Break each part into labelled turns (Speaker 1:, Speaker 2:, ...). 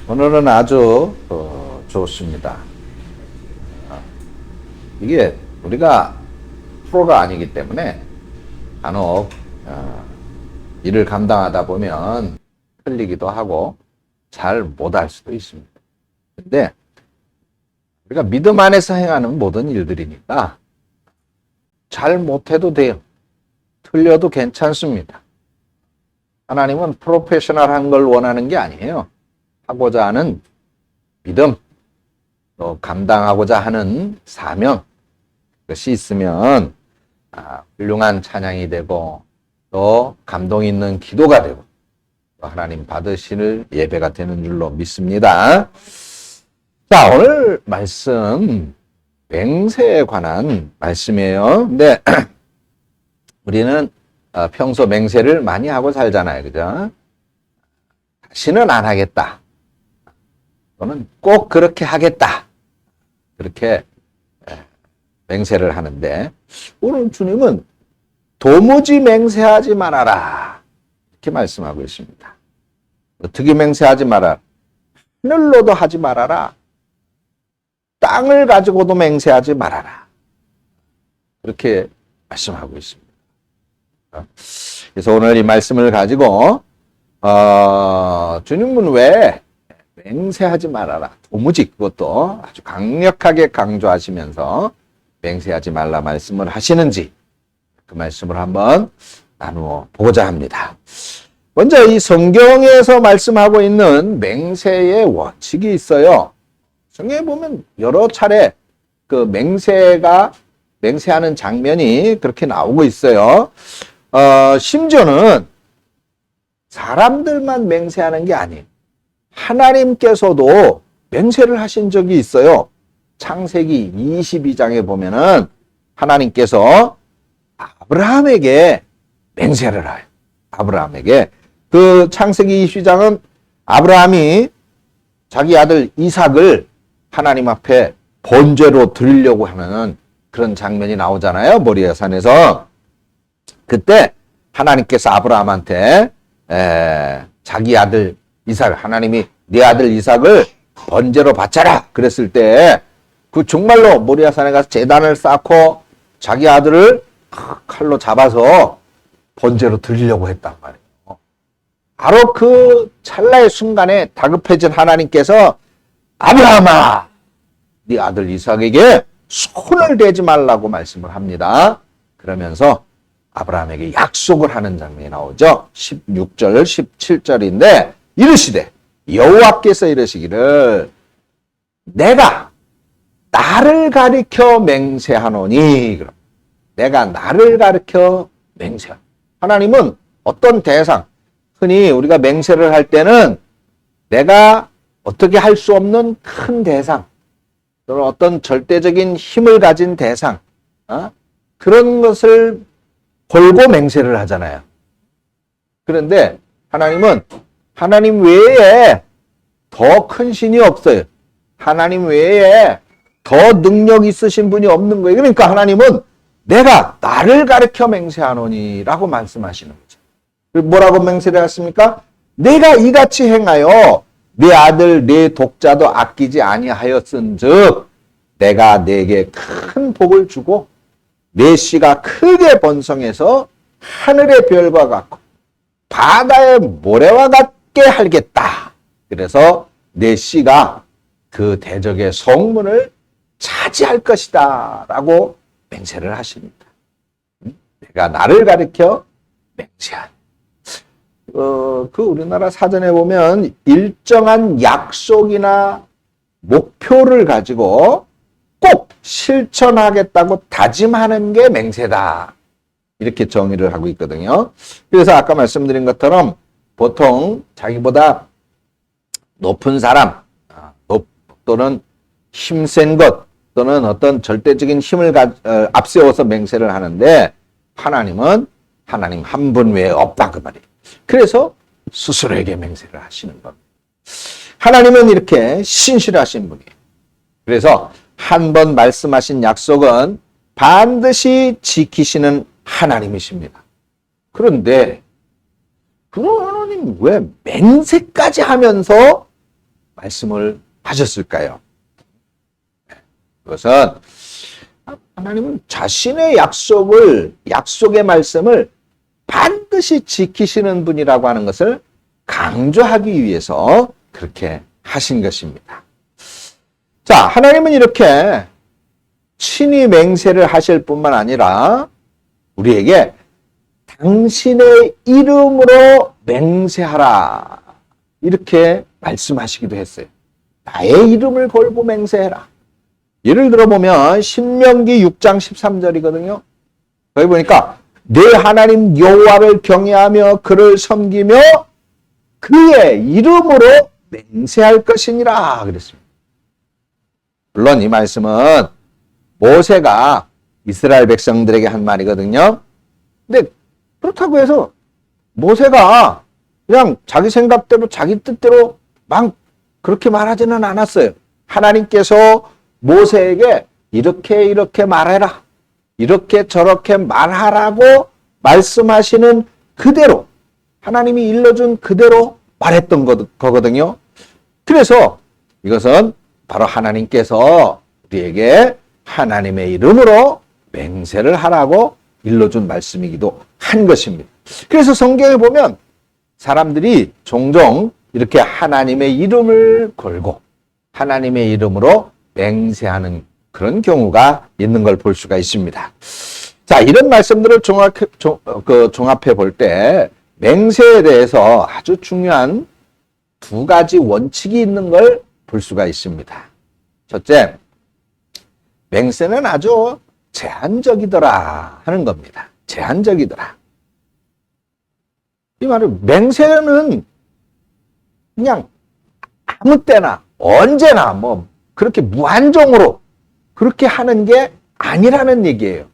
Speaker 1: 오늘은 아주 좋습니다. 이게 우리가 프로가 아니기 때문에 간혹 일을 감당하다 보면 틀리기도 하고 잘 못할 수도 있습니다. 근데 우리가 믿음 안에서 행하는 모든 일들이니까 잘 못해도 돼요. 틀려도 괜찮습니다. 하나님은 프로페셔널한 걸 원하는 게 아니에요. 하고자 하는 믿음, 또 감당하고자 하는 사명, 그것이 있으면 훌륭한 찬양이 되고 또 감동 있는 기도가 되고 또 하나님 받으실 예배가 되는 줄로 믿습니다. 자, 오늘 말씀 맹세에 관한 말씀이에요. 근데 우리는 평소 맹세를 많이 하고 살잖아요. 그죠? 다시는 안 하겠다. 또는 꼭 그렇게 하겠다. 그렇게 맹세를 하는데 오늘 주님은 도무지 맹세하지 말아라. 이렇게 말씀하고 있습니다. 어떻게 맹세하지 말아라. 하늘로도 하지 말아라. 땅을 가지고도 맹세하지 말아라. 그렇게 말씀하고 있습니다. 그래서 오늘 이 말씀을 가지고 주님은 왜 맹세하지 말아라. 도무지 그것도 아주 강력하게 강조하시면서 맹세하지 말라 말씀을 하시는지 그 말씀을 한번 나누어 보고자 합니다. 먼저 이 성경에서 말씀하고 있는 맹세의 원칙이 있어요. 성경에 보면 여러 차례 그 맹세하는 장면이 그렇게 나오고 있어요. 심지어는 사람들만 맹세하는 게 아니에요. 하나님께서도 맹세를 하신 적이 있어요. 창세기 22장에 보면은 하나님께서 아브라함에게 맹세를 해요. 아브라함에게. 그 창세기 22장은 아브라함이 자기 아들 이삭을 하나님 앞에 번제로 드리려고 하는 그런 장면이 나오잖아요. 모리아 산에서. 그때 하나님께서 아브라함한테 자기 아들 이삭을 하나님이 네 아들 이삭을 번제로 바쳐라 그랬을 때 그 정말로 모리아 산에 가서 제단을 쌓고 자기 아들을 칼로 잡아서 번제로 드리려고 했단 말이에요. 바로 그 찰나의 순간에 다급해진 하나님께서 아브라함아 네 아들 이삭에게 손을 대지 말라고 말씀을 합니다. 그러면서 아브라함에게 약속을 하는 장면이 나오죠. 16절, 17절인데 이르시되 여호와께서 이르시기를 내가 나를 가리켜 맹세하노니 내가 나를 가리켜 맹세하노니 하나님은 어떤 대상 흔히 우리가 맹세를 할 때는 내가 어떻게 할 수 없는 큰 대상 또는 어떤 절대적인 힘을 가진 대상 그런 것을 걸고 맹세를 하잖아요. 그런데 하나님은 하나님 외에 더 큰 신이 없어요. 하나님 외에 더 능력 있으신 분이 없는 거예요. 그러니까 하나님은 내가 나를 가리켜 맹세하노니 라고 말씀하시는 거죠. 뭐라고 맹세를 했습니까? 내가 이같이 행하여 네 아들 네 독자도 아끼지 아니하였은즉 내가 네게 큰 복을 주고 네 씨가 크게 번성해서 하늘의 별과 같고 바다의 모래와 같게 하겠다. 그래서 네 씨가 그 대적의 성문을 차지할 것이다 라고 맹세를 하십니다. 내가 나를 가리켜 맹세한. 그 우리나라 사전에 보면 일정한 약속이나 목표를 가지고 꼭 실천하겠다고 다짐하는 게 맹세다. 이렇게 정의를 하고 있거든요. 그래서 아까 말씀드린 것처럼 보통 자기보다 높은 사람 또는 힘센 것 또는 어떤 절대적인 힘을 앞세워서 맹세를 하는데 하나님은 하나님 한 분 외에 없다 그 말이에요. 그래서 스스로에게 맹세를 하시는 겁니다. 하나님은 이렇게 신실하신 분이에요. 그래서 한 번 말씀하신 약속은 반드시 지키시는 하나님이십니다. 그런데 그런 하나님 왜 맹세까지 하면서 말씀을 하셨을까요? 그것은 하나님은 자신의 약속의 말씀을 반드시 지키시는 분이라고 하는 것을 강조하기 위해서 그렇게 하신 것입니다. 자, 하나님은 이렇게 친히 맹세를 하실 뿐만 아니라 우리에게 당신의 이름으로 맹세하라 이렇게 말씀하시기도 했어요. 나의 이름을 걸고 맹세해라. 예를 들어보면 신명기 6장 13절이거든요. 거기 보니까 내 하나님 여호와를 경외하며 그를 섬기며 그의 이름으로 맹세할 것이니라 그랬습니다. 물론 이 말씀은 모세가 이스라엘 백성들에게 한 말이거든요. 근데 그렇다고 해서 모세가 그냥 자기 생각대로 자기 뜻대로 막 그렇게 말하지는 않았어요. 하나님께서 모세에게 이렇게 말해라. 이렇게 저렇게 말하라고 말씀하시는 그대로 하나님이 일러준 그대로 말했던 거거든요. 그래서 이것은 바로 하나님께서 우리에게 하나님의 이름으로 맹세를 하라고 일러준 말씀이기도 한 것입니다. 그래서 성경에 보면 사람들이 종종 이렇게 하나님의 이름을 걸고 하나님의 이름으로 맹세하는 그런 경우가 있는 걸 볼 수가 있습니다. 자, 이런 말씀들을 종합해 볼 때 맹세에 대해서 아주 중요한 두 가지 원칙이 있는 걸 볼 수가 있습니다. 첫째, 맹세는 아주 제한적이더라 하는 겁니다. 제한적이더라. 이 말은 맹세는 그냥 아무 때나 언제나 뭐 그렇게 무한정으로 그렇게 하는 게 아니라는 얘기예요.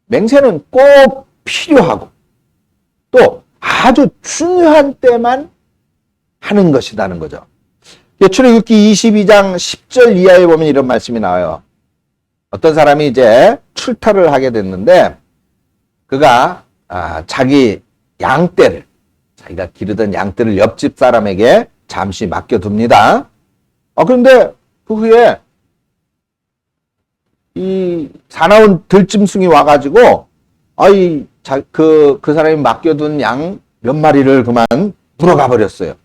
Speaker 1: 맹세는 꼭 필요하고 또 아주 중요한 때만 하는 것이라는 거죠. 출애굽기 22장 10절 이하에 보면 이런 말씀이 나와요. 어떤 사람이 이제 출타를 하게 됐는데 그가 자기 양떼를 자기가 기르던 양떼를 옆집 사람에게 잠시 맡겨둡니다. 그런데 그 후에 이 사나운 들짐승이 와가지고 그 사람이 맡겨둔 양 몇 마리를 그만 물어가 버렸어요.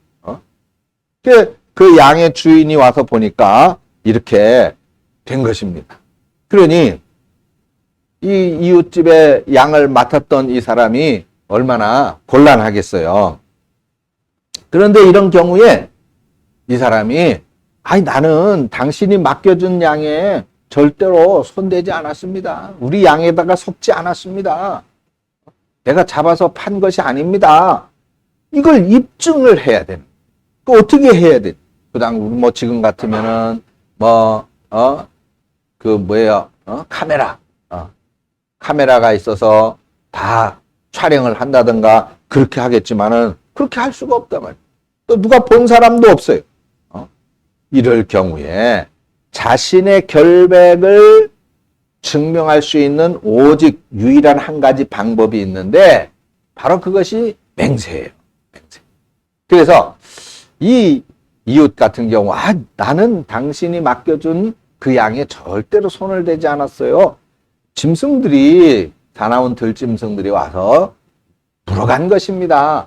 Speaker 1: 그 양의 주인이 와서 보니까 이렇게 된 것입니다. 그러니 이 이웃집에 양을 맡았던 이 사람이 얼마나 곤란하겠어요. 그런데 이런 경우에 이 사람이 나는 당신이 맡겨준 양에 절대로 손대지 않았습니다. 우리 양에다가 섞지 않았습니다. 내가 잡아서 판 것이 아닙니다. 이걸 입증을 해야 되는. 그 어떻게 해야 돼? 그다음 뭐 지금 같으면은 카메라가 있어서 다 촬영을 한다든가 그렇게 하겠지만은 그렇게 할 수가 없단 말이에요. 또 누가 본 사람도 없어요. 이럴 경우에 자신의 결백을 증명할 수 있는 오직 유일한 한 가지 방법이 있는데 바로 그것이 맹세예요. 맹세. 그래서 이 이웃 같은 경우 나는 당신이 맡겨준 그 양에 절대로 손을 대지 않았어요. 짐승들이 사나운 들짐승들이 와서 물어간 것입니다.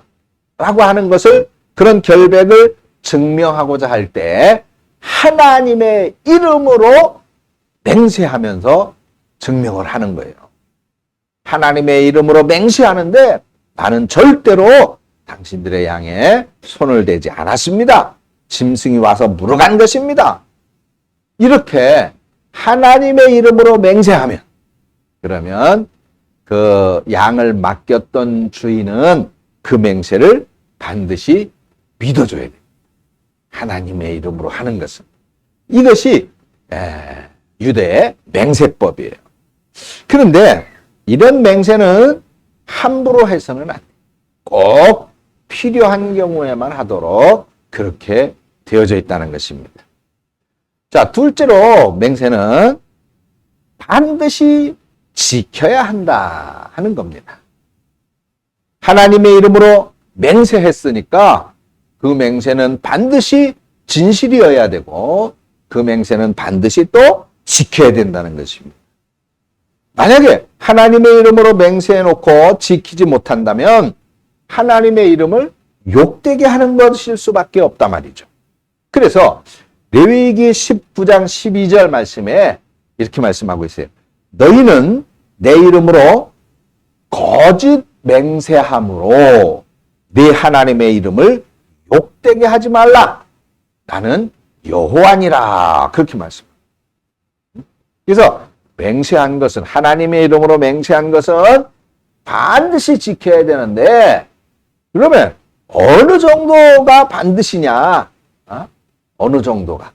Speaker 1: 라고 하는 것을 그런 결백을 증명하고자 할 때 하나님의 이름으로 맹세하면서 증명을 하는 거예요. 하나님의 이름으로 맹세하는데 나는 절대로 당신들의 양에 손을 대지 않았습니다. 짐승이 와서 물어간 것입니다. 이렇게 하나님의 이름으로 맹세하면 그러면 그 양을 맡겼던 주인은 그 맹세를 반드시 믿어줘야 돼요. 하나님의 이름으로 하는 것은. 이것이 유대의 맹세법이에요. 그런데 이런 맹세는 함부로 해서는 안 돼요. 꼭 필요한 경우에만 하도록 그렇게 되어져 있다는 것입니다. 자, 둘째로 맹세는 반드시 지켜야 한다 하는 겁니다. 하나님의 이름으로 맹세했으니까 그 맹세는 반드시 진실이어야 되고 그 맹세는 반드시 또 지켜야 된다는 것입니다. 만약에 하나님의 이름으로 맹세해놓고 지키지 못한다면 하나님의 이름을 욕되게 하는 것일 수밖에 없단 말이죠. 그래서 레위기 19장 12절 말씀에 이렇게 말씀하고 있어요. 너희는 내 이름으로 거짓 맹세함으로 네 하나님의 이름을 욕되게 하지 말라. 나는 여호와니라. 그렇게 말씀합니다. 그래서 맹세한 것은, 하나님의 이름으로 맹세한 것은 반드시 지켜야 되는데, 그러면 어느 정도가 반드시냐? 어느 정도가?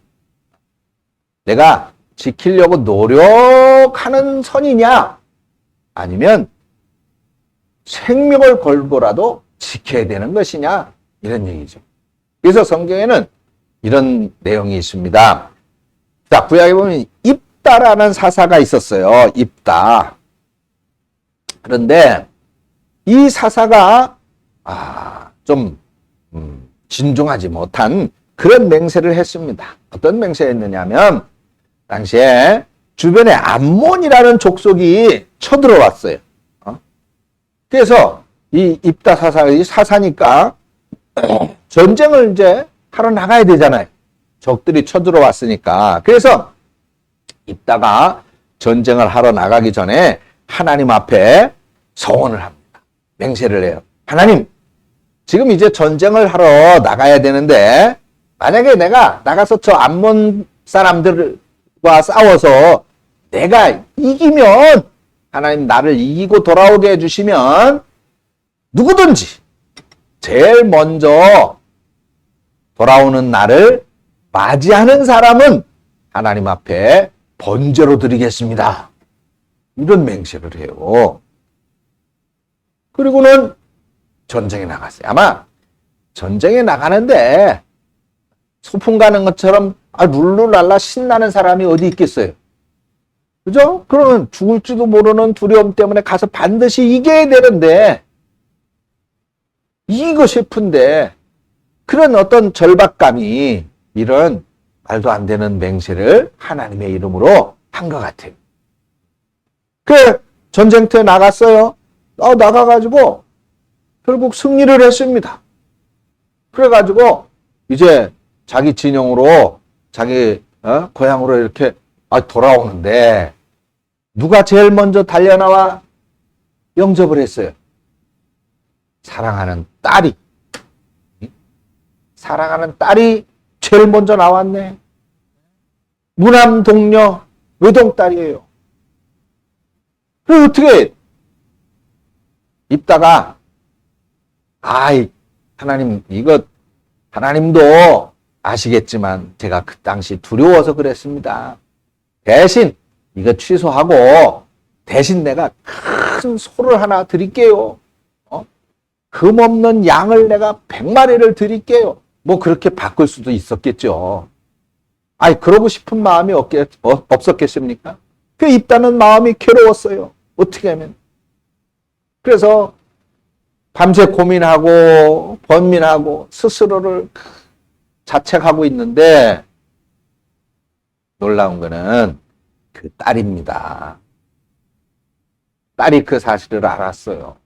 Speaker 1: 내가 지키려고 노력하는 선이냐? 아니면 생명을 걸고라도 지켜야 되는 것이냐? 이런 얘기죠. 그래서 성경에는 이런 내용이 있습니다. 자, 구약에 보면 입다라는 사사가 있었어요. 입다. 그런데 이 사사가 좀 진중하지 못한 그런 맹세를 했습니다. 어떤 맹세했느냐면 당시에 주변에 암몬이라는 족속이 쳐들어왔어요. 그래서 이 입다 사사니까 전쟁을 이제 하러 나가야 되잖아요. 적들이 쳐들어왔으니까. 그래서 입다가 전쟁을 하러 나가기 전에 하나님 앞에 서원을 합니다. 맹세를 해요. 하나님, 지금 이제 전쟁을 하러 나가야 되는데 만약에 내가 나가서 저 암몬 사람들과 싸워서 내가 이기면, 하나님 나를 이기고 돌아오게 해주시면 누구든지 제일 먼저 돌아오는 날을 맞이하는 사람은 하나님 앞에 번제로 드리겠습니다. 이런 맹세를 해요. 그리고는 전쟁에 나갔어요. 아마 전쟁에 나가는데 소풍 가는 것처럼 룰루랄라 신나는 사람이 어디 있겠어요? 그죠? 그러면 죽을지도 모르는 두려움 때문에 가서 반드시 이겨야 되는데, 이기고 싶은데 그런 어떤 절박감이 이런 말도 안 되는 맹세를 하나님의 이름으로 한 것 같아요. 그 전쟁터에 나갔어요. 나가가지고 결국 승리를 했습니다. 그래가지고 이제 자기 진영으로, 자기 고향으로 이렇게 돌아오는데 누가 제일 먼저 달려나와 영접을 했어요? 사랑하는 딸이. 사랑하는 딸이 제일 먼저 나왔네. 무남 동녀 외동딸이에요. 그래서 어떻게 입다가 하나님, 이거 하나님도 아시겠지만 제가 그 당시 두려워서 그랬습니다. 대신 이거 취소하고 대신 내가 큰 소를 하나 드릴게요. 금 없는 양을 내가 100마리를 드릴게요. 뭐 그렇게 바꿀 수도 있었겠죠. 그러고 싶은 마음이 없었겠습니까? 그 입다는 마음이 괴로웠어요. 어떻게 하면. 그래서 밤새 고민하고 번민하고 스스로를 자책하고 있는데, 놀라운 거는 그 딸입니다. 딸이 그 사실을 알았어요.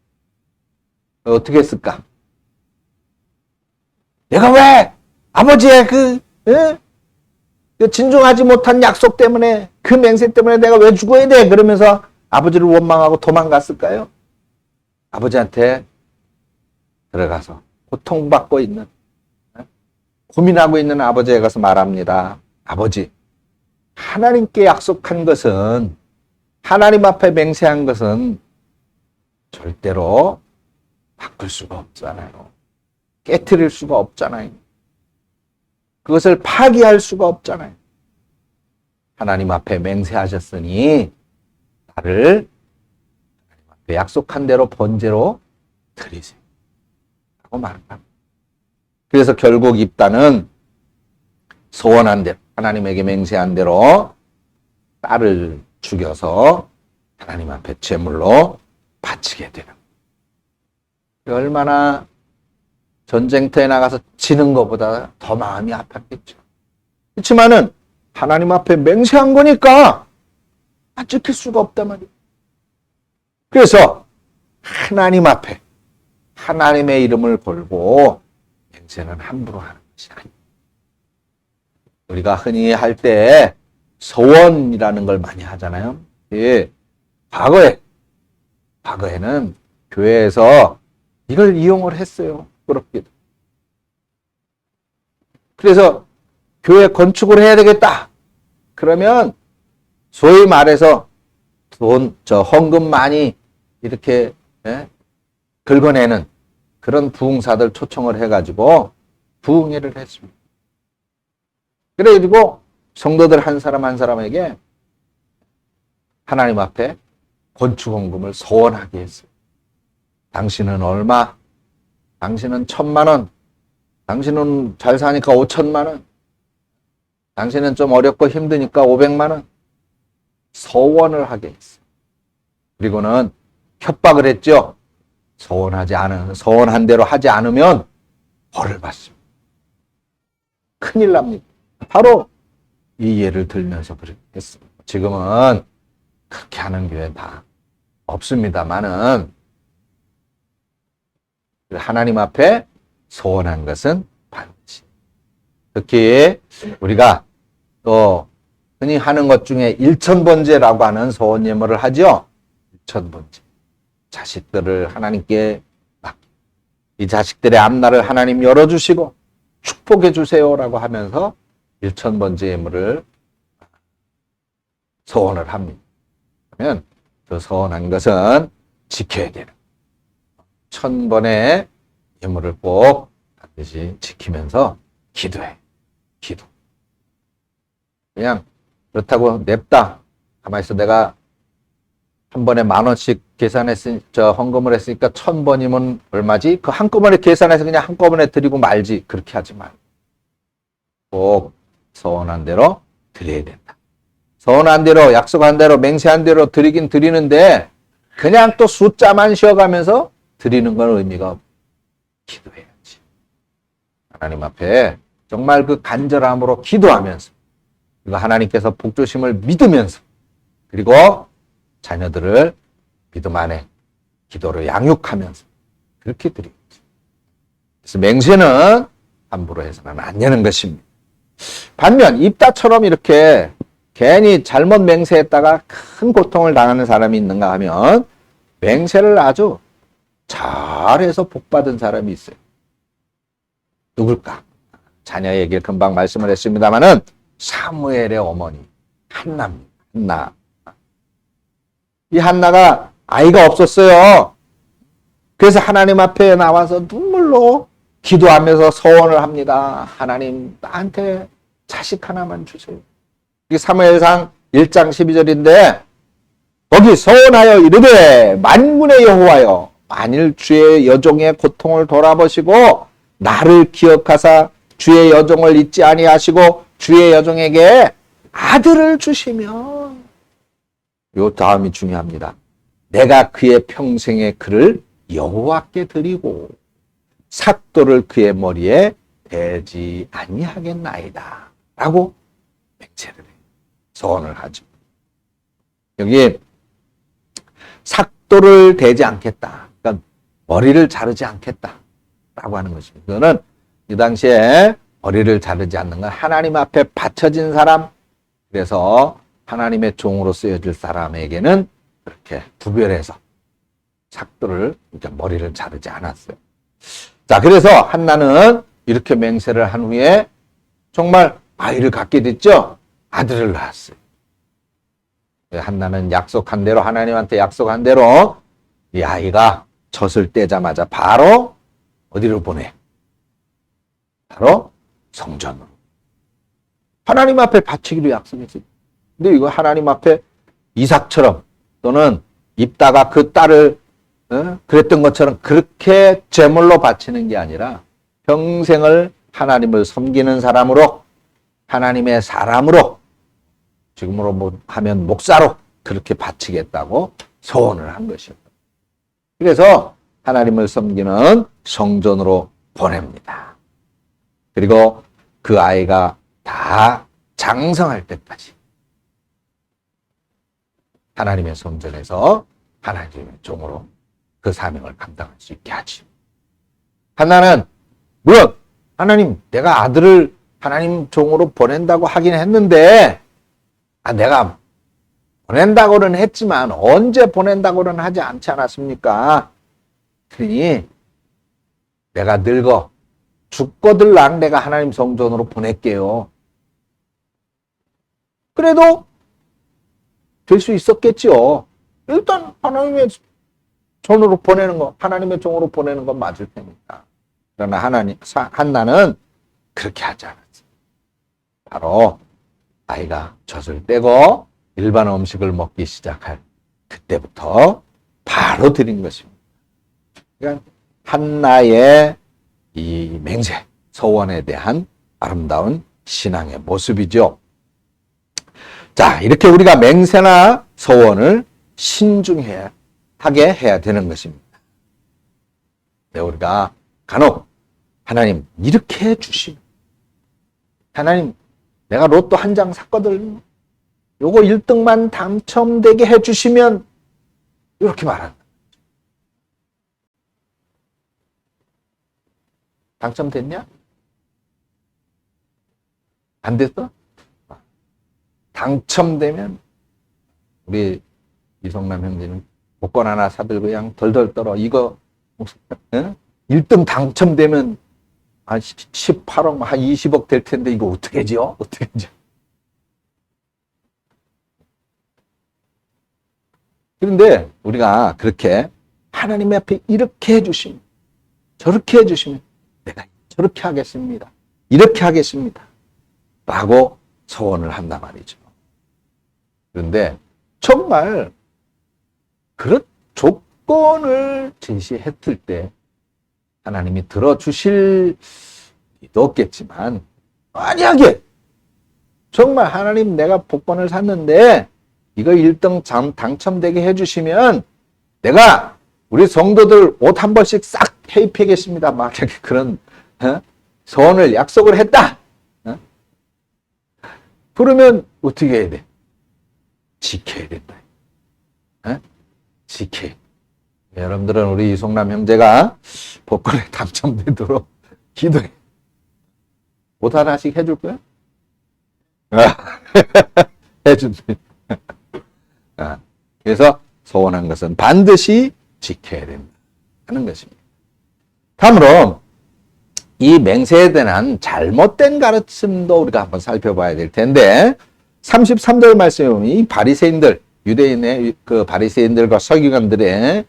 Speaker 1: 어떻게 했을까? 내가 왜 아버지의 그 진중하지 못한 약속 때문에, 그 맹세 때문에 내가 왜 죽어야 돼? 그러면서 아버지를 원망하고 도망갔을까요? 아버지한테 들어가서 고통받고 있는, 고민하고 있는 아버지에 가서 말합니다. 아버지, 하나님께 약속한 것은, 하나님 앞에 맹세한 것은 절대로 바꿀 수가 없잖아요. 깨트릴 수가 없잖아요. 그것을 파기할 수가 없잖아요. 하나님 앞에 맹세하셨으니 나를 하나님 앞에 약속한 대로 번제로 드리세요. 라고 말합니다. 그래서 결국 입다는 소원한 대로, 하나님에게 맹세한 대로 딸을 죽여서 하나님 앞에 제물로 바치게 되는, 얼마나 전쟁터에 나가서 지는 것보다 더 마음이 아팠겠죠. 그렇지만은 하나님 앞에 맹세한 거니까 안 지킬 수가 없단 말이에요. 그래서 하나님 앞에 하나님의 이름을 걸고 맹세는 함부로 하는 것이 아니에요. 우리가 흔히 할 때 서원이라는 걸 많이 하잖아요. 예, 과거에는 교회에서 이걸 이용을 했어요. 그렇게. 그래서 교회 건축을 해야 되겠다. 그러면 소위 말해서 헌금 많이 이렇게 긁어내는 그런 부흥사들 초청을 해가지고 부흥회를 했습니다. 그래가지고 성도들 한 사람 한 사람에게 하나님 앞에 건축 헌금을 소원하게 했어요. 당신은 얼마? 당신은 1,000만 원. 당신은 잘 사니까 5,000만 원. 당신은 좀 어렵고 힘드니까 500만 원. 소원을 하게 했어요. 그리고는 협박을 했죠. 소원한 대로 하지 않으면 벌을 받습니다. 큰일 납니다. 바로 이 예를 들면서 그렇게 했습니다. 지금은 그렇게 하는 교회 다 없습니다만은 하나님 앞에 소원한 것은 반드시. 특히 우리가 또 흔히 하는 것 중에 일천번제라고 하는 소원 예물을 하죠. 일천번제. 자식들을 하나님께 맡기고 이 자식들의 앞날을 하나님 열어주시고 축복해 주세요라고 하면서 일천번제 예물을 소원을 합니다. 그러면 그 소원한 것은 지켜야 되는 1,000번의 예물을 꼭 반드시 지키면서 기도해. 기도. 그냥 그렇다고 냅다. 가만히 있어. 내가 한 번에 10,000원씩 헌금을 했으니까 1,000번이면 얼마지? 그 한꺼번에 계산해서 그냥 한꺼번에 드리고 말지. 그렇게 하지 말고. 꼭 소원한 대로 드려야 된다. 소원한 대로, 약속한 대로, 맹세한 대로 드리긴 드리는데 그냥 또 숫자만 쉬어가면서 드리는 건 의미가 없고 기도해야지. 하나님 앞에 정말 그 간절함으로 기도하면서 그리고 하나님께서 복주심을 믿으면서 그리고 자녀들을 믿음 안에 기도로 양육하면서 그렇게 드리겠지. 그래서 맹세는 함부로 해서는 안 되는 것입니다. 반면 입다처럼 이렇게 괜히 잘못 맹세했다가 큰 고통을 당하는 사람이 있는가 하면 맹세를 아주 잘해서 복받은 사람이 있어요. 누굴까? 자녀 얘기를 금방 말씀을 했습니다마는 사무엘의 어머니 한나입니다. 한나. 이 한나가 아이가 없었어요. 그래서 하나님 앞에 나와서 눈물로 기도하면서 소원을 합니다. 하나님 나한테 자식 하나만 주세요. 이게 사무엘상 1장 12절인데 거기 소원하여 이르되 만군의 여호와여 만일 주의 여종의 고통을 돌아보시고 나를 기억하사 주의 여종을 잊지 아니하시고 주의 여종에게 아들을 주시면 요 다음이 중요합니다. 내가 그의 평생의 그를 여호와께 드리고 삭도를 그의 머리에 대지 아니하겠나이다 라고 맹세를 해요. 소원을 하죠. 여기 삭도를 대지 않겠다. 그러니까 머리를 자르지 않겠다 라고 하는 것입니다. 그거는 이 당시에 머리를 자르지 않는 건 하나님 앞에 바쳐진 사람, 그래서 하나님의 종으로 쓰여질 사람에게는 그렇게 구별해서 삭도를, 그러니까 머리를 자르지 않았어요. 자, 그래서 한나는 이렇게 맹세를 한 후에 정말 아이를 갖게 됐죠. 아들을 낳았어요. 한나는 약속한 대로, 하나님한테 약속한 대로 이 아이가 젖을 떼자마자 바로 어디로 보내? 바로 성전으로. 하나님 앞에 바치기로 약속했어요. 근데 이거 하나님 앞에 이삭처럼 또는 입다가 그 딸을 그랬던 것처럼 그렇게 제물로 바치는 게 아니라 평생을 하나님을 섬기는 사람으로, 하나님의 사람으로, 지금으로 뭐 하면 목사로 그렇게 바치겠다고 소원을 한 것이었다. 그래서 하나님을 섬기는 성전으로 보냅니다. 그리고 그 아이가 다 장성할 때까지 하나님의 성전에서 하나님의 종으로 그 사명을 감당할 수 있게 하지. 한나는 물론 하나님 내가 아들을 하나님 종으로 보낸다고 하긴 했는데 내가 보낸다고는 했지만 언제 보낸다고는 하지 않지 않았습니까? 그러니 내가 늙어 죽거들랑 내가 하나님 성전으로 보낼게요. 그래도 될 수 있었겠죠. 일단 하나님의 종으로 보내는 거, 하나님의 종으로 보내는 건 맞을 테니까. 그러나 한나는 그렇게 하지 않았어요. 바로 아이가 젖을 떼고 일반 음식을 먹기 시작할 그때부터 바로 드린 것입니다. 그러니까 한나의 이 맹세, 서원에 대한 아름다운 신앙의 모습이죠. 자, 이렇게 우리가 맹세나 서원을 신중하게 해야 되는 것입니다. 네, 우리가 간혹 하나님 이렇게 해주시면 하나님 내가 로또 한 장 샀거든. 요거 1등만 당첨되게 해주시면 이렇게 말한다. 당첨됐냐? 안 됐어? 당첨되면 우리 이성남 형제는 복권 하나 사들고 그냥 덜덜 떨어. 이거 1등 당첨되면 한 18억, 한 20억 될 텐데 이거 어떻게 지어? 어떻게 지어? 그런데 우리가 그렇게 하나님 앞에 이렇게 해주시면, 저렇게 해주시면 내가 저렇게 하겠습니다. 이렇게 하겠습니다. 라고 소원을 한단 말이죠. 그런데 정말 그런 조건을 제시했을 때 하나님이 들어주실 리도 없겠지만 만약에 정말 하나님 내가 복권을 샀는데 이거 1등 당첨되게 해주시면 내가 우리 성도들 옷 한 벌씩 싹 해입히겠습니다. 막 그런 소원을 약속을 했다. 그러면 어떻게 해야 돼? 지켜야 된다. 지켜야 돼. 여러분들은 우리 이송남 형제가 복권에 당첨되도록 기도해. 옷 하나씩 해줄 거야? 해준다. 그래서 소원한 것은 반드시 지켜야 된다 하는 것입니다. 다음으로 이 맹세에 대한 잘못된 가르침도 우리가 한번 살펴봐야 될 텐데 33절 말씀에 보면 이 바리새인들, 유대인의 그 바리새인들과 서기관들의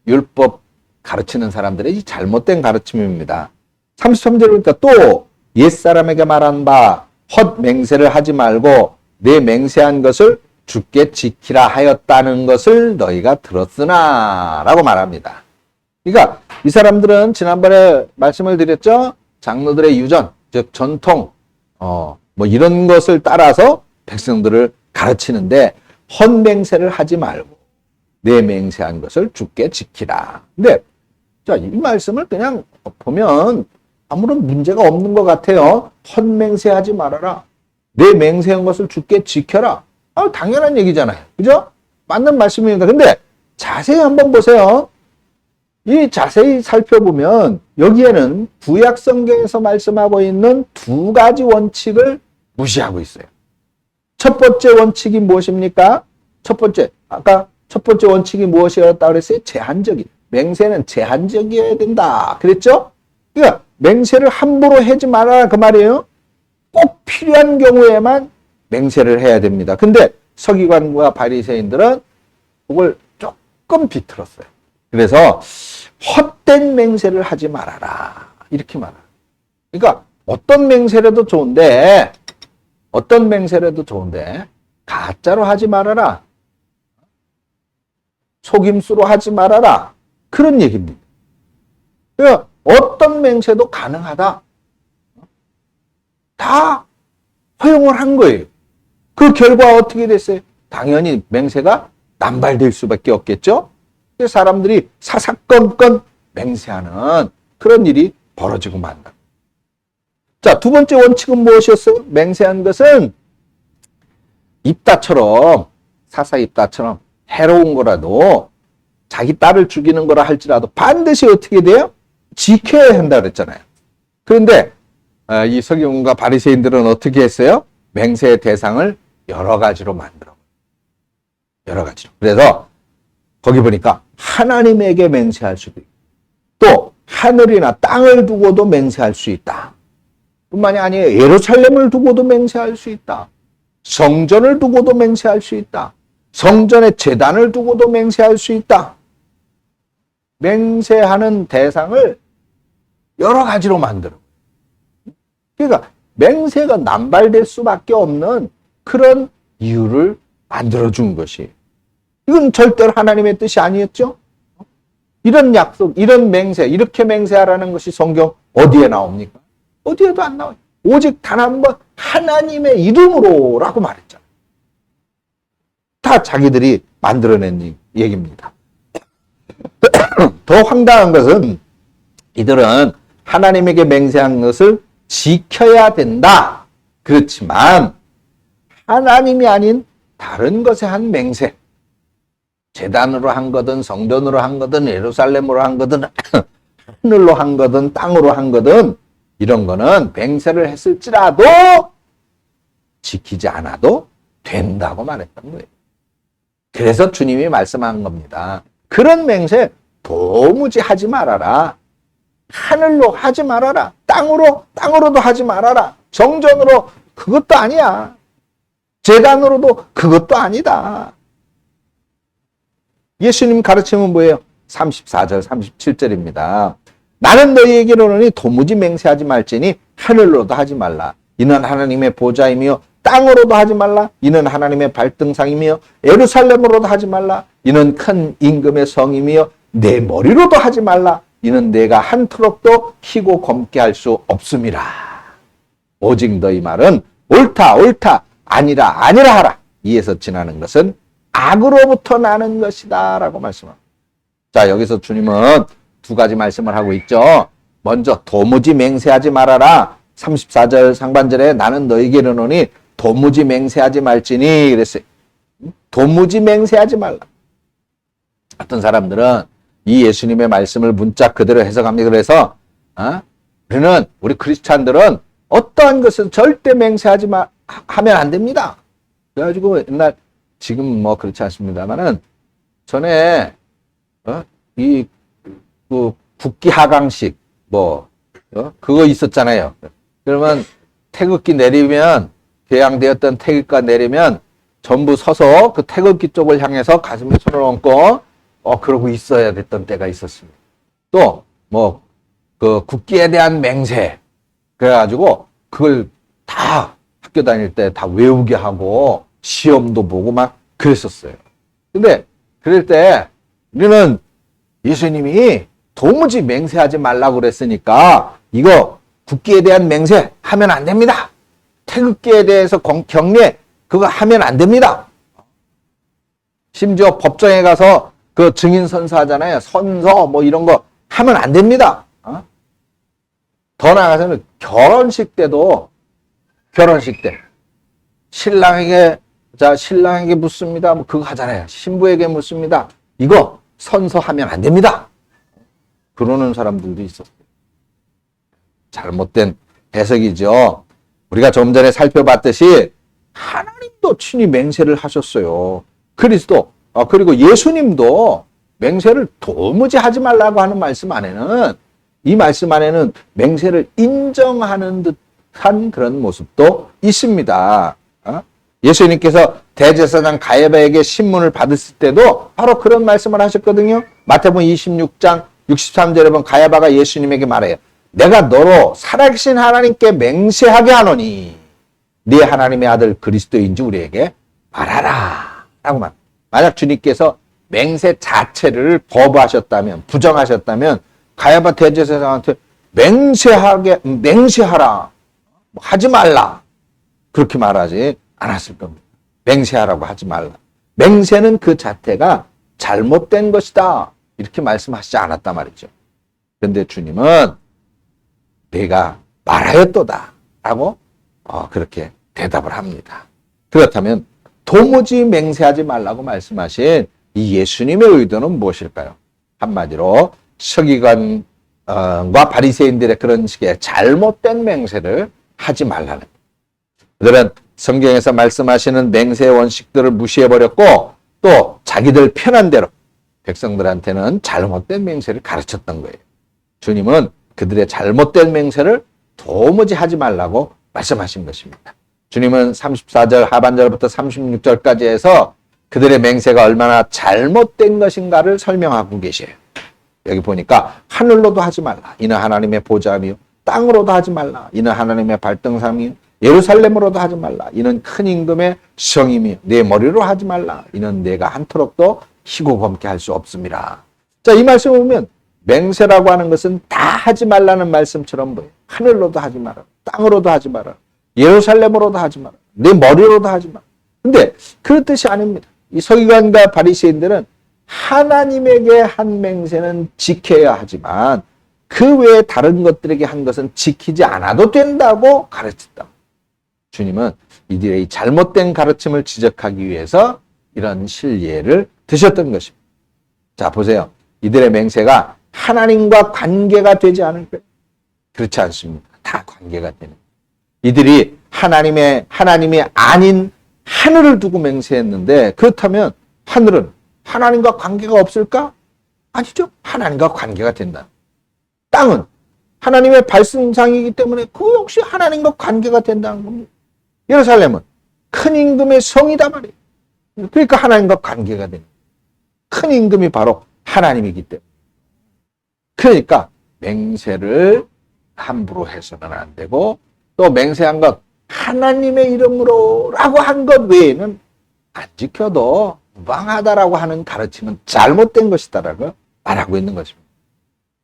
Speaker 1: 율법 가르치는 사람들의 이 잘못된 가르침입니다. 33절에 보니까 또 옛사람에게 말한 바 헛 맹세를 하지 말고 내 맹세한 것을 주께 지키라 하였다는 것을 너희가 들었으나 라고 말합니다. 그러니까 이 사람들은 지난번에 말씀을 드렸죠. 장로들의 유전, 즉 전통, 뭐 이런 것을 따라서 백성들을 가르치는데 헛맹세를 하지 말고 내 맹세한 것을 주께 지키라. 근데 자, 이 말씀을 그냥 보면 아무런 문제가 없는 것 같아요. 헛맹세하지 말아라. 내 맹세한 것을 주께 지켜라. 당연한 얘기잖아요. 그죠? 맞는 말씀입니다. 근데 자세히 한번 보세요. 이 자세히 살펴보면 여기에는 구약 성경에서 말씀하고 있는 두 가지 원칙을 무시하고 있어요. 첫 번째 원칙이 무엇입니까? 첫 번째 원칙이 무엇이었다 그랬어요? 제한적인. 맹세는 제한적이어야 된다. 그랬죠? 그러니까 맹세를 함부로 하지 말아라 그 말이에요. 꼭 필요한 경우에만 맹세를 해야 됩니다. 근데 서기관과 바리새인들은 그걸 조금 비틀었어요. 그래서 헛된 맹세를 하지 말아라. 이렇게 말합니다. 그러니까 어떤 맹세라도 좋은데 가짜로 하지 말아라. 속임수로 하지 말아라. 그런 얘기입니다. 그러니까 어떤 맹세도 가능하다. 다 허용을 한 거예요. 그 결과 어떻게 됐어요? 당연히 맹세가 남발될 수밖에 없겠죠. 사람들이 사사건건 맹세하는 그런 일이 벌어지고 만다. 자, 두 번째 원칙은 무엇이었어요? 맹세한 것은 입다처럼, 사사 입다처럼 해로운 거라도 자기 딸을 죽이는 거라 할지라도 반드시 어떻게 돼요? 지켜야 한다 그랬잖아요. 그런데 이 서기관과 바리새인들은 어떻게 했어요? 맹세의 대상을 여러 가지로 만들어. 여러 가지로. 그래서 거기 보니까 하나님에게 맹세할 수도 있고 또 하늘이나 땅을 두고도 맹세할 수 있다. 뿐만이 아니에요. 예루살렘을 두고도 맹세할 수 있다. 성전을 두고도 맹세할 수 있다. 성전의 제단을 두고도 맹세할 수 있다. 맹세하는 대상을 여러 가지로 만들어. 그러니까 맹세가 남발될 수밖에 없는 그런 이유를 만들어준 것이. 이건 절대로 하나님의 뜻이 아니었죠? 이런 약속, 이런 맹세, 이렇게 맹세하라는 것이 성경 어디에 나옵니까? 어디에도 안 나와요. 오직 단 한 번 하나님의 이름으로라고 말했잖아요. 다 자기들이 만들어낸 얘기입니다. 더 황당한 것은 이들은 하나님에게 맹세한 것을 지켜야 된다. 그렇지만 하나님이 아닌 다른 것에 한 맹세, 제단으로 한 거든 성전으로 한 거든 예루살렘으로 한 거든 하늘로 한 거든 땅으로 한 거든 이런 거는 맹세를 했을지라도 지키지 않아도 된다고 말했던 거예요. 그래서 주님이 말씀한 겁니다. 그런 맹세 도무지 하지 말아라. 하늘로 하지 말아라. 땅으로도 하지 말아라. 성전으로 그것도 아니야. 제단으로도 그것도 아니다. 예수님 가르침은 뭐예요? 34절, 37절입니다. 나는 너희에게 이르노니 도무지 맹세하지 말지니 하늘로도 하지 말라. 이는 하나님의 보좌이며 땅으로도 하지 말라. 이는 하나님의 발등상이며 예루살렘으로도 하지 말라. 이는 큰 임금의 성이며 내 머리로도 하지 말라. 이는 내가 한 트럭도 키고 검게 할 수 없음이라. 오직 너희 말은 옳다 옳다 아니라 아니라 하라. 이에서 지나는 것은 악으로부터 나는 것이다 라고 말씀합니다. 자, 여기서 주님은 두 가지 말씀을 하고 있죠. 먼저 도무지 맹세하지 말아라. 34절 상반절에 나는 너희에게 이르노니 도무지 맹세하지 말지니 그랬어요. 도무지 맹세하지 말라. 어떤 사람들은 이 예수님의 말씀을 문자 그대로 해석합니다. 그래서 우리 크리스찬들은 어떠한 것은 절대 맹세하지 하면 안 됩니다. 그래가지고 옛날 지금 뭐 그렇지 않습니다만은 전에 그 국기 하강식 그거 있었잖아요. 그러면 태극기 내리면 개양되었던 태극기가 내리면 전부 서서 그 태극기 쪽을 향해서 가슴에 손을 얹고 그러고 있어야 됐던 때가 있었습니다. 또 그 국기에 대한 맹세 그래가지고 그걸 다 학교 다닐 때 다 외우게 하고 시험도 보고 막 그랬었어요. 근데 그럴 때 우리는 예수님이 도무지 맹세하지 말라고 그랬으니까 이거 국기에 대한 맹세 하면 안 됩니다. 태극기에 대해서 경례 그거 하면 안 됩니다. 심지어 법정에 가서 그 증인 선서하잖아요. 선서 이런 거 하면 안 됩니다. 더 나아가서는 결혼식 때 신랑에게 묻습니다. 그거 하잖아요. 신부에게 묻습니다. 이거 선서하면 안 됩니다. 그러는 사람들도 있었어요. 잘못된 해석이죠. 우리가 좀 전에 살펴봤듯이 하나님도 친히 맹세를 하셨어요. 그리스도 그리고 예수님도 맹세를 도무지 하지 말라고 하는 말씀 안에는 이 말씀 안에는 맹세를 인정하는 듯한 그런 모습도 있습니다. 예수님께서 대제사장 가야바에게 신문을 받았을 때도 바로 그런 말씀을 하셨거든요. 마태복음 26장 63절에 보면 가야바가 예수님에게 말해요. 내가 너로 살아계신 하나님께 맹세하게 하노니 네 하나님의 아들 그리스도인지 우리에게 말하라 라고 말. 만약 주님께서 맹세 자체를 거부하셨다면 부정하셨다면 가야바 대제사장한테 맹세하라 하지 말라 그렇게 말하지 않았을 겁니다. 맹세하라고 하지 말라. 맹세는 그 자체가 잘못된 것이다 이렇게 말씀하시지 않았단 말이죠. 그런데 주님은 내가 말하였도다 라고 그렇게 대답을 합니다. 그렇다면 도무지 맹세하지 말라고 말씀하신 이 예수님의 의도는 무엇일까요? 한마디로 서기관과 바리새인들의 그런 식의 잘못된 맹세를 하지 말라는. 그들은 성경에서 말씀하시는 맹세의 원칙들을 무시해버렸고 또 자기들 편한 대로 백성들한테는 잘못된 맹세를 가르쳤던 거예요. 주님은 그들의 잘못된 맹세를 도무지 하지 말라고 말씀하신 것입니다. 주님은 34절 하반절부터 36절까지 해서 그들의 맹세가 얼마나 잘못된 것인가를 설명하고 계셔요. 여기 보니까 하늘로도 하지 말라. 이는 하나님의 보좌이며 땅으로도 하지 말라. 이는 하나님의 발등상이며 예루살렘으로도 하지 말라. 이는 큰 임금의 성이며 내 머리로 하지 말라. 이는 내가 한토록도 희고 검게 할 수 없습니다. 자, 이 말씀을 보면 맹세라고 하는 것은 다 하지 말라는 말씀처럼 보여요. 하늘로도 하지 마라. 땅으로도 하지 마라. 예루살렘으로도 하지 마라. 내 머리로도 하지 마라. 근데 그런 뜻이 아닙니다. 이 서기관과 바리새인들은 하나님에게 한 맹세는 지켜야 하지만 그 외에 다른 것들에게 한 것은 지키지 않아도 된다고 가르쳤다. 주님은 이들의 잘못된 가르침을 지적하기 위해서 이런 실예를 드셨던 것입니다. 자, 보세요. 이들의 맹세가 하나님과 관계가 되지 않을 거예요. 그렇지 않습니다. 다 관계가 되는. 이들이 하나님이 아닌 하늘을 두고 맹세했는데 그렇다면 하늘은 하나님과 관계가 없을까? 아니죠. 하나님과 관계가 된다. 땅은 하나님의 발승상이기 때문에 그 역시 하나님과 관계가 된다는 겁니다. 예루살렘은 큰 임금의 성이다 말이에요. 그러니까 하나님과 관계가 되는. 큰 임금이 바로 하나님이기 때문에. 그러니까 맹세를 함부로 해서는 안 되고 또 맹세한 것 하나님의 이름으로라고 한 것 외에는 안 지켜도 무방하다라고 하는 가르침은 잘못된 것이다라고 말하고 있는 것입니다.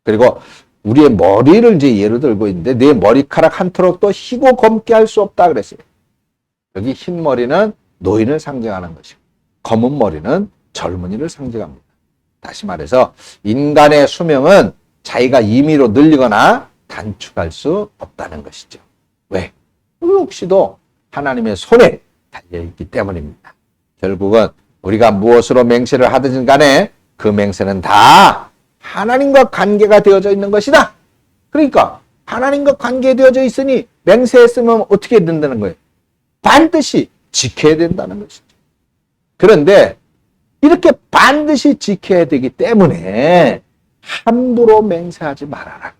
Speaker 1: 그리고 우리의 머리를 이제 예로 들고 있는데 내 머리카락 한 토록도 희고 검게 할 수 없다 그랬어요. 여기 흰 머리는 노인을 상징하는 것이고 검은 머리는 젊은이를 상징합니다. 다시 말해서 인간의 수명은 자기가 임의로 늘리거나 단축할 수 없다는 것이죠. 왜? 혹시도 하나님의 손에 달려있기 때문입니다. 결국은 우리가 무엇으로 맹세를 하든 간에 그 맹세는 다 하나님과 관계가 되어져 있는 것이다. 그러니까 하나님과 관계되어져 있으니 맹세했으면 어떻게 된다는 거예요? 반드시 지켜야 된다는 것이죠. 그런데 이렇게 반드시 지켜야 되기 때문에 함부로 맹세하지 말아라.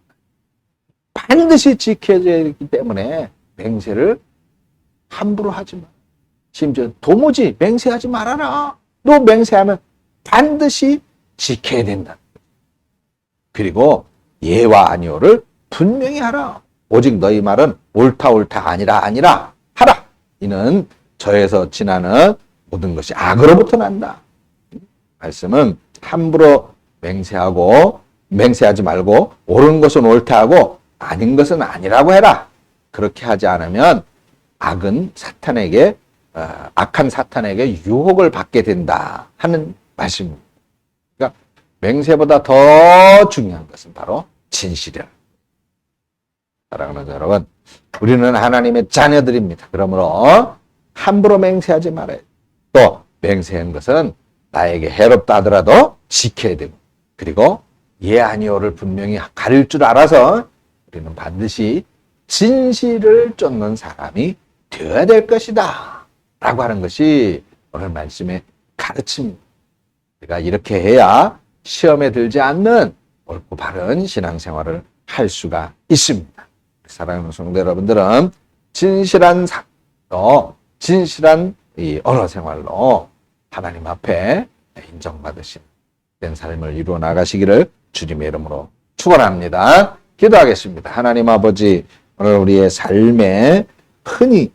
Speaker 1: 반드시 지켜야 되기 때문에 맹세를 함부로 하지 마. 심지어 도무지 맹세하지 말아라. 너 맹세하면 반드시 지켜야 된다. 그리고 예와 아니오를 분명히 하라. 오직 너희 말은 옳다 아니라 하라. 이는 저에서 지나는 모든 것이 악으로부터 난다. 말씀은 함부로 맹세하지 말고 옳은 것은 옳다 하고 아닌 것은 아니라고 해라. 그렇게 하지 않으면 악한 사탄에게 유혹을 받게 된다 하는 말씀입니다. 그러니까 맹세보다 더 중요한 것은 바로 진실이라. 사랑하는 여러분, 우리는 하나님의 자녀들입니다. 그러므로 함부로 맹세하지 말아요. 또 맹세한 것은 나에게 해롭다 하더라도 지켜야 되고, 그리고 예 아니오를 분명히 가릴 줄 알아서 우리는 반드시 진실을 쫓는 사람이 되어야 될 것이다 라고 하는 것이 오늘 말씀의 가르침입니다. 우리가 이렇게 해야 시험에 들지 않는 옳고 바른 신앙생활을 할 수가 있습니다. 사랑하는 성도 여러분들은 진실한 이 언어생활로 하나님 앞에 인정받으신 된 삶을 이루어 나가시기를 주님의 이름으로 축원합니다. 기도하겠습니다. 하나님 아버지, 오늘 우리의 삶에 흔히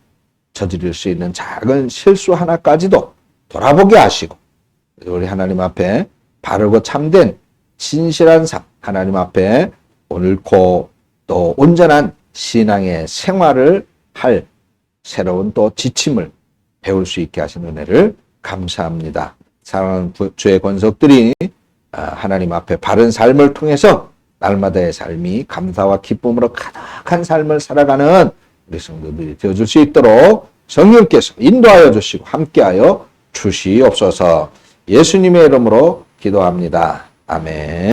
Speaker 1: 저지를 수 있는 작은 실수 하나까지도 돌아보게 하시고 우리 하나님 앞에 바르고 참된 진실한 삶, 하나님 앞에 옳고 또 온전한 신앙의 생활을 할 새로운 또 지침을 배울 수 있게 하신 은혜를 감사합니다. 사랑하는 주의 권속들이 하나님 앞에 바른 삶을 통해서 날마다의 삶이 감사와 기쁨으로 가득한 삶을 살아가는 우리 성도들이 되어줄 수 있도록 성령께서 인도하여 주시고 함께하여 주시옵소서. 예수님의 이름으로 기도합니다. 아멘.